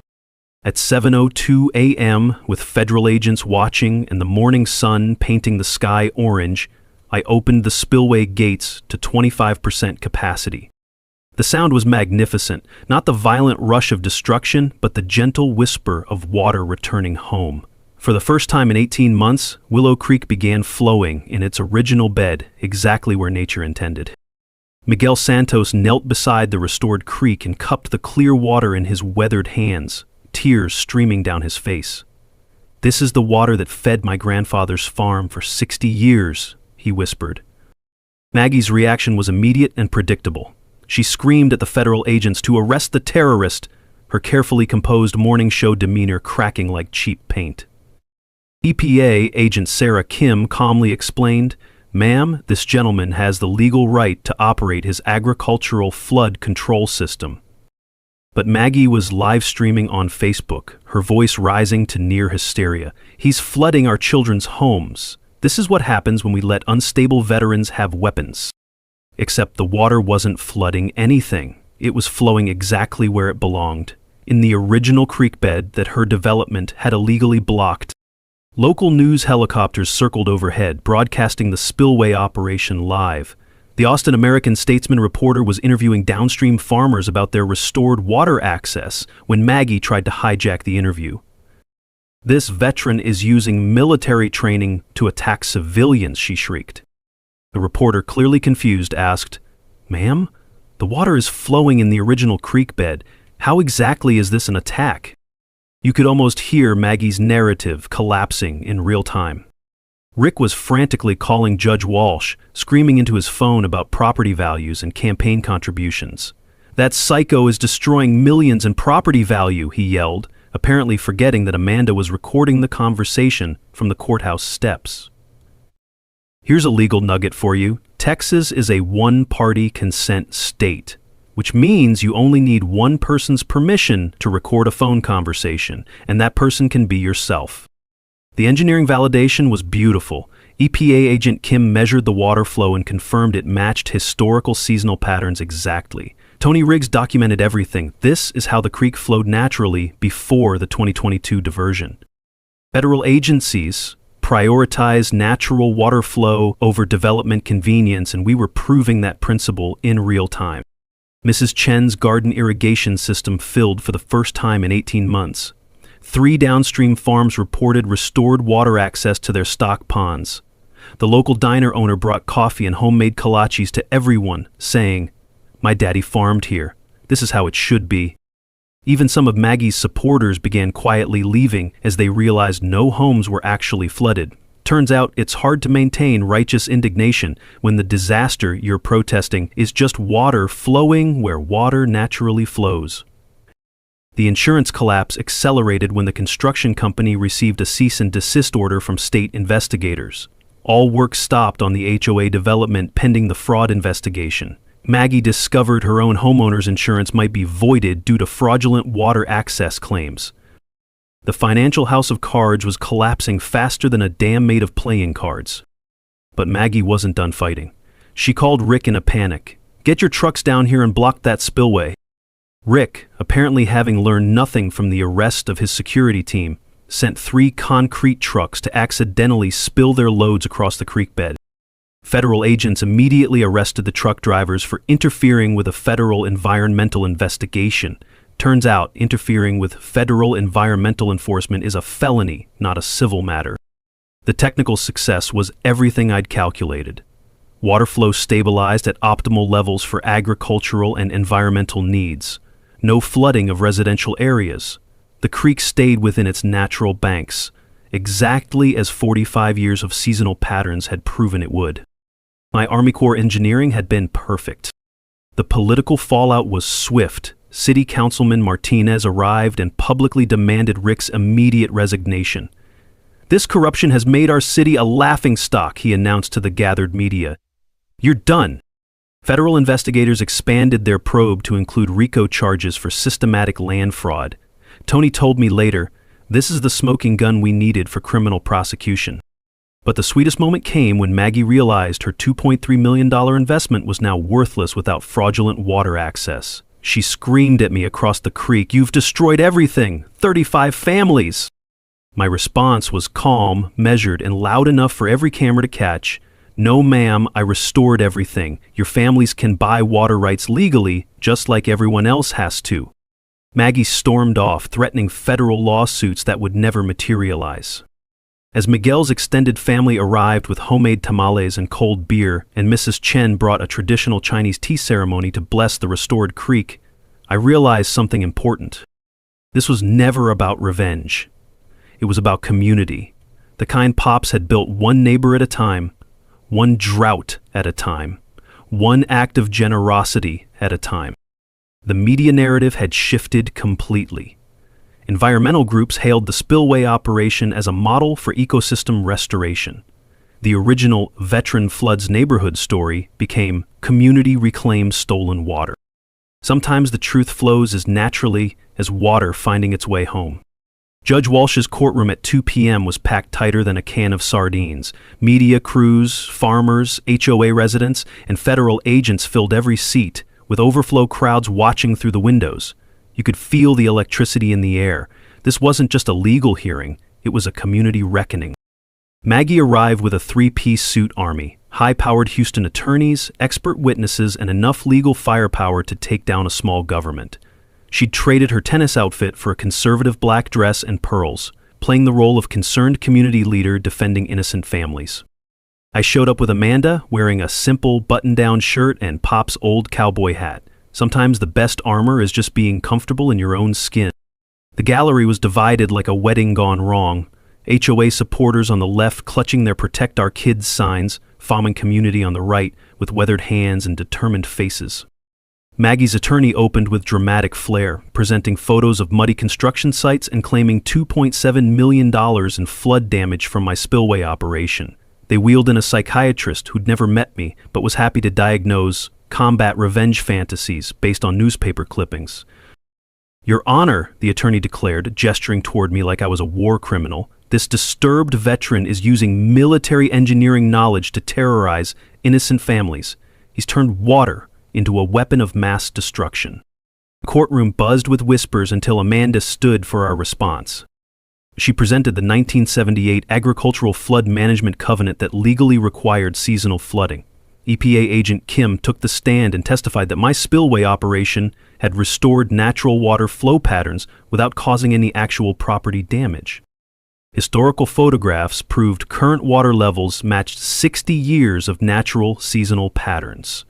Speaker 1: At 7:02 a.m., with federal agents watching and the morning sun painting the sky orange, I opened the spillway gates to 25% capacity. The sound was magnificent, not the violent rush of destruction, but the gentle whisper of water returning home. For the first time in 18 months, Willow Creek began flowing in its original bed, exactly where nature intended. Miguel Santos knelt beside the restored creek and cupped the clear water in his weathered hands, tears streaming down his face. "This is the water that fed my grandfather's farm for 60 years, he whispered. Maggie's reaction was immediate and predictable. She screamed at the federal agents to arrest the terrorist, her carefully composed morning show demeanor cracking like cheap paint. EPA agent Sarah Kim calmly explained, "Ma'am, this gentleman has the legal right to operate his agricultural flood control system." But Maggie was live streaming on Facebook, her voice rising to near hysteria. "He's flooding our children's homes. This is what happens when we let unstable veterans have weapons." Except the water wasn't flooding anything. It was flowing exactly where it belonged, in the original creek bed that her development had illegally blocked. Local news helicopters circled overhead, broadcasting the spillway operation live. The Austin American-Statesman reporter was interviewing downstream farmers about their restored water access when Maggie tried to hijack the interview. "This veteran is using military training to attack civilians," she shrieked. The reporter, clearly confused, asked, "Ma'am, the water is flowing in the original creek bed. How exactly is this an attack?" You could almost hear Maggie's narrative collapsing in real time. Rick was frantically calling Judge Walsh, screaming into his phone about property values and campaign contributions. "That psycho is destroying millions in property value," he yelled, apparently forgetting that Amanda was recording the conversation from the courthouse steps. Here's a legal nugget for you. Texas is a one-party consent state, which means you only need one person's permission to record a phone conversation, and that person can be yourself. The engineering validation was beautiful. EPA agent Kim measured the water flow and confirmed it matched historical seasonal patterns exactly. Tony Riggs documented everything. This is how the creek flowed naturally before the 2022 diversion. Federal agencies prioritized natural water flow over development convenience, and we were proving that principle in real time. Mrs. Chen's garden irrigation system filled for the first time in 18 months. 3 downstream farms reported restored water access to their stock ponds. The local diner owner brought coffee and homemade kolaches to everyone, saying, "My daddy farmed here. This is how it should be." Even some of Maggie's supporters began quietly leaving as they realized no homes were actually flooded. Turns out it's hard to maintain righteous indignation when the disaster you're protesting is just water flowing where water naturally flows. The insurance collapse accelerated when the construction company received a cease and desist order from state investigators. All work stopped on the HOA development pending the fraud investigation. Maggie discovered her own homeowner's insurance might be voided due to fraudulent water access claims. The financial house of cards was collapsing faster than a dam made of playing cards. But Maggie wasn't done fighting. She called Rick in a panic. "Get your trucks down here and block that spillway." Rick, apparently having learned nothing from the arrest of his security team, sent 3 concrete trucks to accidentally spill their loads across the creek bed. Federal agents immediately arrested the truck drivers for interfering with a federal environmental investigation. Turns out, interfering with federal environmental enforcement is a felony, not a civil matter. The technical success was everything I'd calculated. Water flow stabilized at optimal levels for agricultural and environmental needs. No flooding of residential areas. The creek stayed within its natural banks, exactly as 45 years of seasonal patterns had proven it would. My Army Corps engineering had been perfect. The political fallout was swift. City Councilman Martinez arrived and publicly demanded Rick's immediate resignation. "This corruption has made our city a laughingstock," he announced to the gathered media. "You're done." Federal investigators expanded their probe to include RICO charges for systematic land fraud. Tony told me later, "This is the smoking gun we needed for criminal prosecution." But the sweetest moment came when Maggie realized her $2.3 million investment was now worthless without fraudulent water access. She screamed at me across the creek, "You've destroyed everything! 35 families!" My response was calm, measured, and loud enough for every camera to catch. "No, ma'am, I restored everything. Your families can buy water rights legally, just like everyone else has to." Maggie stormed off, threatening federal lawsuits that would never materialize. As Miguel's extended family arrived with homemade tamales and cold beer, and Mrs. Chen brought a traditional Chinese tea ceremony to bless the restored creek, I realized something important. This was never about revenge. It was about community, the kind Pops had built one neighbor at a time, one drought at a time, one act of generosity at a time. The media narrative had shifted completely. Environmental groups hailed the spillway operation as a model for ecosystem restoration. The original Veteran Floods neighborhood story became Community Reclaims Stolen Water. Sometimes the truth flows as naturally as water finding its way home. Judge Walsh's courtroom at 2 p.m. was packed tighter than a can of sardines. Media crews, farmers, HOA residents, and federal agents filled every seat, with overflow crowds watching through the windows. You could feel the electricity in the air. This wasn't just a legal hearing, it was a community reckoning. Maggie arrived with a 3-piece suit army, high-powered Houston attorneys, expert witnesses, and enough legal firepower to take down a small government. She'd traded her tennis outfit for a conservative black dress and pearls, playing the role of concerned community leader defending innocent families. I showed up with Amanda, wearing a simple button-down shirt and Pop's old cowboy hat. Sometimes the best armor is just being comfortable in your own skin. The gallery was divided like a wedding gone wrong. HOA supporters on the left clutching their Protect Our Kids signs, farming community on the right with weathered hands and determined faces. Maggie's attorney opened with dramatic flair, presenting photos of muddy construction sites and claiming $2.7 million in flood damage from my spillway operation. They wheeled in a psychiatrist who'd never met me but was happy to diagnose combat revenge fantasies based on newspaper clippings. "Your Honor," the attorney declared, gesturing toward me like I was a war criminal, "this disturbed veteran is using military engineering knowledge to terrorize innocent families. He's turned water into a weapon of mass destruction. The courtroom buzzed with whispers until Amanda stood for our response. She presented the 1978 Agricultural Flood Management Covenant that legally required seasonal flooding. EPA agent Kim took the stand and testified that my spillway operation had restored natural water flow patterns without causing any actual property damage. Historical photographs proved current water levels matched 60 years of natural seasonal patterns.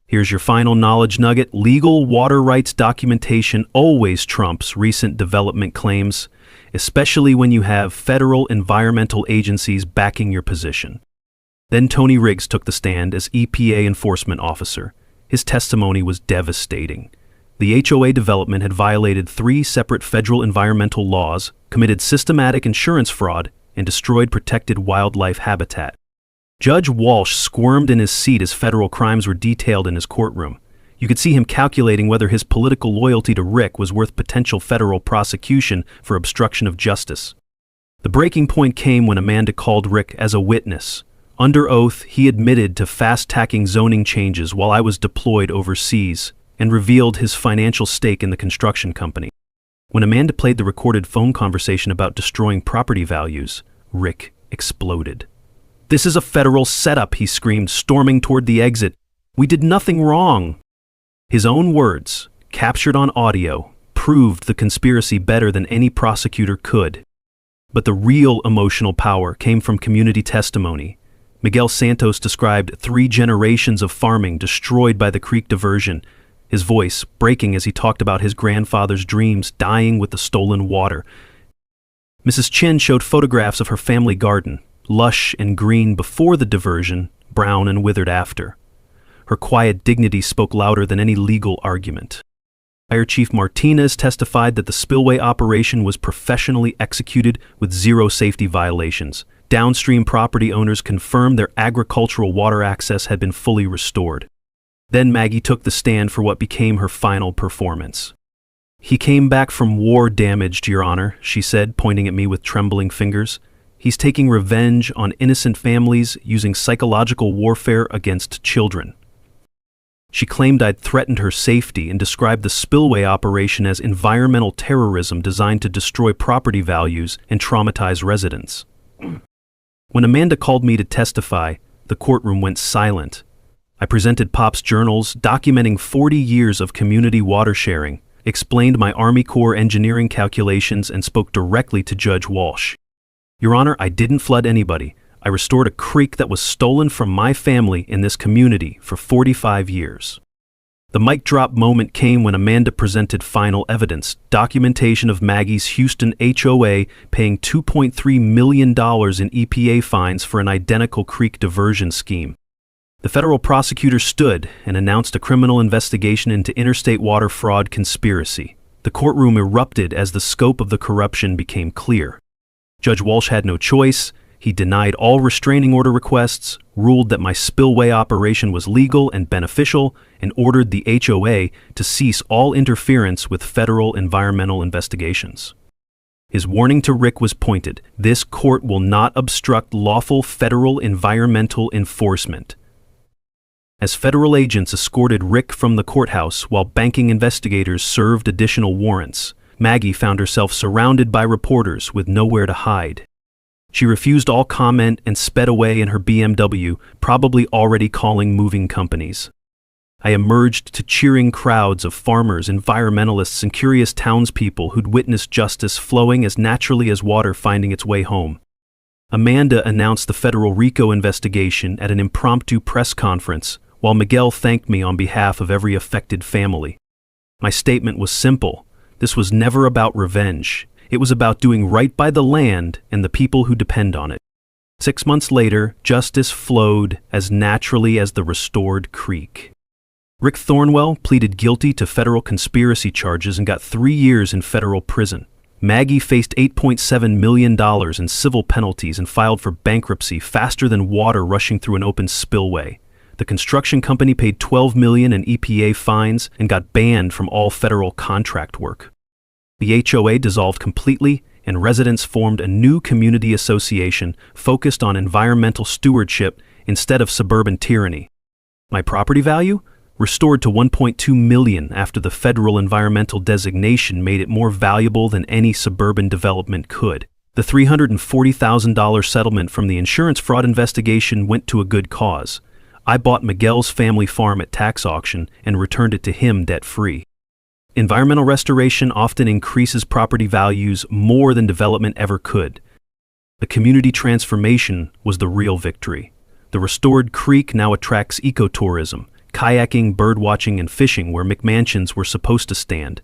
Speaker 1: Here's your final knowledge nugget. Legal water rights documentation always trumps recent development claims, especially when you have federal environmental agencies backing your position. Then Tony Riggs took the stand as EPA enforcement officer. His testimony was devastating. The HOA development had violated 3 separate federal environmental laws, committed systematic insurance fraud, and destroyed protected wildlife habitat. Judge Walsh squirmed in his seat as federal crimes were detailed in his courtroom. You could see him calculating whether his political loyalty to Rick was worth potential federal prosecution for obstruction of justice. The breaking point came when Amanda called Rick as a witness. Under oath, he admitted to fast-tracking zoning changes while I was deployed overseas and revealed his financial stake in the construction company. When Amanda played the recorded phone conversation about destroying property values, Rick exploded. "This is a federal setup," he screamed, storming toward the exit. "We did nothing wrong." His own words, captured on audio, proved the conspiracy better than any prosecutor could. But the real emotional power came from community testimony. Miguel Santos described 3 generations of farming destroyed by the creek diversion, his voice breaking as he talked about his grandfather's dreams dying with the stolen water. Mrs. Chin showed photographs of her family garden, lush and green before the diversion, brown and withered after. Her quiet dignity spoke louder than any legal argument. Fire Chief Martinez testified that the spillway operation was professionally executed with 0 safety violations. Downstream property owners confirmed their agricultural water access had been fully restored. Then Maggie took the stand for what became her final performance. "He came back from war damaged, Your Honor," she said, pointing at me with trembling fingers. "He's taking revenge on innocent families using psychological warfare against children." She claimed I'd threatened her safety and described the spillway operation as environmental terrorism designed to destroy property values and traumatize residents. When Amanda called me to testify, the courtroom went silent. I presented Pop's journals documenting 40 years of community water sharing, explained my Army Corps engineering calculations, and spoke directly to Judge Walsh. "Your Honor, I didn't flood anybody. I restored a creek that was stolen from my family in this community for 45 years. The mic drop moment came when Amanda presented final evidence, documentation of Maggie's Houston HOA paying $2.3 million in EPA fines for an identical creek diversion scheme. The federal prosecutor stood and announced a criminal investigation into interstate water fraud conspiracy. The courtroom erupted as the scope of the corruption became clear. Judge Walsh had no choice. He denied all restraining order requests, ruled that my spillway operation was legal and beneficial, and ordered the HOA to cease all interference with federal environmental investigations. His warning to Rick was pointed. This court will not obstruct lawful federal environmental enforcement. As federal agents escorted Rick from the courthouse while banking investigators served additional warrants, Maggie found herself surrounded by reporters with nowhere to hide. She refused all comment and sped away in her BMW, probably already calling moving companies. I emerged to cheering crowds of farmers, environmentalists, and curious townspeople who'd witnessed justice flowing as naturally as water finding its way home. Amanda announced the federal RICO investigation at an impromptu press conference, while Miguel thanked me on behalf of every affected family. My statement was simple. This was never about revenge. It was about doing right by the land and the people who depend on it. 6 months later, justice flowed as naturally as the restored creek. Rick Thornwell pleaded guilty to federal conspiracy charges and got 3 years in federal prison. Maggie faced $8.7 million in civil penalties and filed for bankruptcy faster than water rushing through an open spillway. The construction company paid $12 million in EPA fines and got banned from all federal contract work. The HOA dissolved completely, and residents formed a new community association focused on environmental stewardship instead of suburban tyranny. My property value? restored to $1.2 million after the federal environmental designation made it more valuable than any suburban development could. The $340,000 settlement from the insurance fraud investigation went to a good cause. I bought Miguel's family farm at tax auction and returned it to him debt-free. Environmental restoration often increases property values more than development ever could. The community transformation was the real victory. The restored creek now attracts ecotourism, kayaking, birdwatching, and fishing where McMansions were supposed to stand.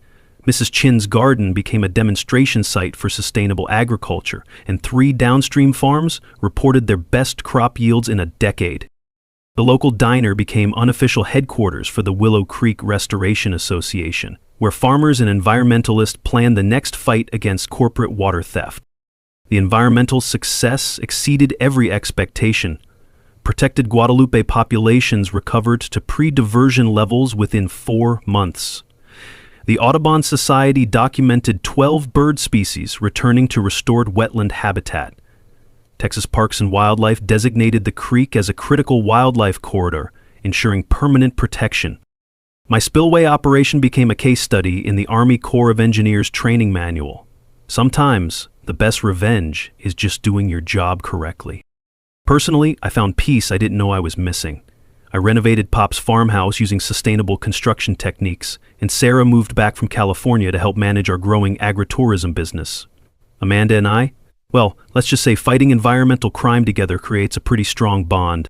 Speaker 1: Mrs. Chin's garden became a demonstration site for sustainable agriculture, and 3 downstream farms reported their best crop yields in a decade. The local diner became unofficial headquarters for the Willow Creek Restoration Association, where farmers and environmentalists planned the next fight against corporate water theft. The environmental success exceeded every expectation. Protected Guadalupe populations recovered to pre-diversion levels within 4 months. The Audubon Society documented 12 bird species returning to restored wetland habitat. Texas Parks and Wildlife designated the creek as a critical wildlife corridor, ensuring permanent protection. My spillway operation became a case study in the Army Corps of Engineers training manual. Sometimes, the best revenge is just doing your job correctly. Personally, I found peace I didn't know I was missing. I renovated Pop's farmhouse using sustainable construction techniques, and Sarah moved back from California to help manage our growing agritourism business. Amanda and I, well, let's just say fighting environmental crime together creates a pretty strong bond.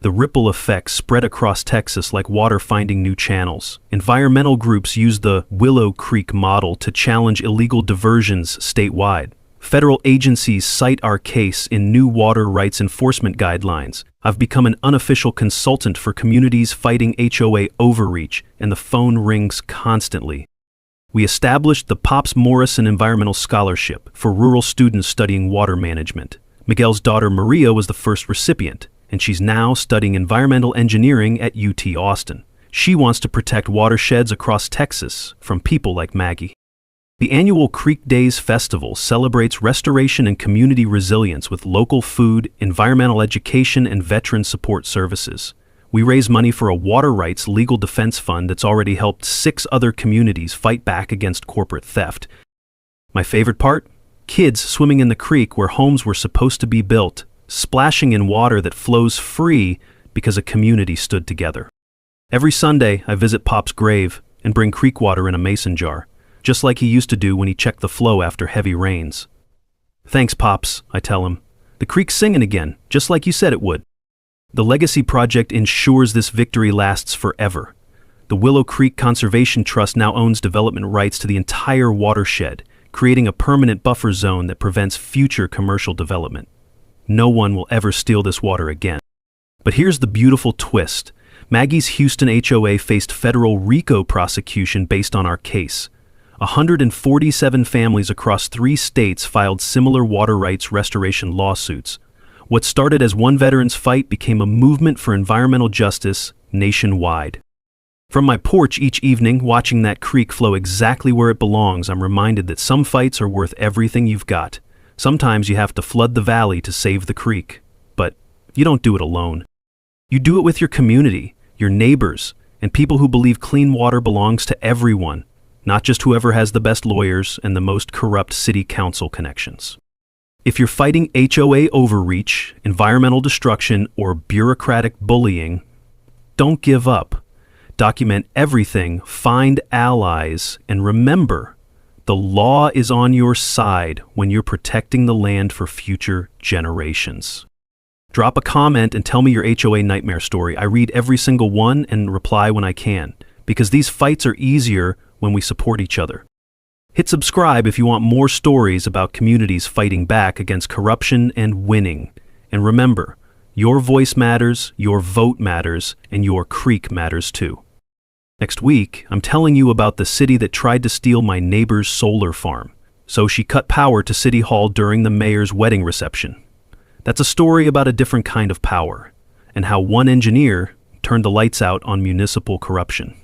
Speaker 1: The ripple effects spread across Texas like water finding new channels. Environmental groups use the Willow Creek model to challenge illegal diversions statewide. Federal agencies cite our case in new water rights enforcement guidelines. I've become an unofficial consultant for communities fighting HOA overreach, and the phone rings constantly. We established the Pops Morrison Environmental Scholarship for rural students studying water management. Miguel's daughter Maria was the first recipient, and she's now studying environmental engineering at UT Austin. She wants to protect watersheds across Texas from people like Maggie. The annual Creek Days Festival celebrates restoration and community resilience with local food, environmental education, and veteran support services. We raise money for a water rights legal defense fund that's already helped 6 other communities fight back against corporate theft. My favorite part? Kids swimming in the creek where homes were supposed to be built, splashing in water that flows free because a community stood together. Every Sunday, I visit Pop's grave and bring creek water in a mason jar, just like he used to do when he checked the flow after heavy rains. "Thanks, Pops," I tell him. "The creek's singing again, just like you said it would." The Legacy Project ensures this victory lasts forever. The Willow Creek Conservation Trust now owns development rights to the entire watershed, creating a permanent buffer zone that prevents future commercial development. No one will ever steal this water again. But here's the beautiful twist. Maggie's Houston HOA faced federal RICO prosecution based on our case. 147 families across 3 states filed similar water rights restoration lawsuits. What started as one veteran's fight became a movement for environmental justice nationwide. From my porch each evening, watching that creek flow exactly where it belongs, I'm reminded that some fights are worth everything you've got. Sometimes you have to flood the valley to save the creek. But you don't do it alone. You do it with your community, your neighbors, and people who believe clean water belongs to everyone, not just whoever has the best lawyers and the most corrupt city council connections. If you're fighting HOA overreach, environmental destruction, or bureaucratic bullying, don't give up. Document everything, find allies, and remember, the law is on your side when you're protecting the land for future generations. Drop a comment and tell me your HOA nightmare story. I read every single one and reply when I can, because these fights are easier when we support each other. Hit subscribe if you want more stories about communities fighting back against corruption and winning. And remember, your voice matters, your vote matters, and your creek matters too. Next week, I'm telling you about the city that tried to steal my neighbor's solar farm, so she cut power to City Hall during the mayor's wedding reception. That's a story about a different kind of power, and how one engineer turned the lights out on municipal corruption.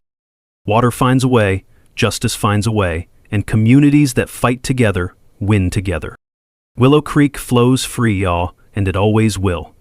Speaker 1: Water finds a way, justice finds a way, and communities that fight together win together. Willow Creek flows free, y'all, and it always will.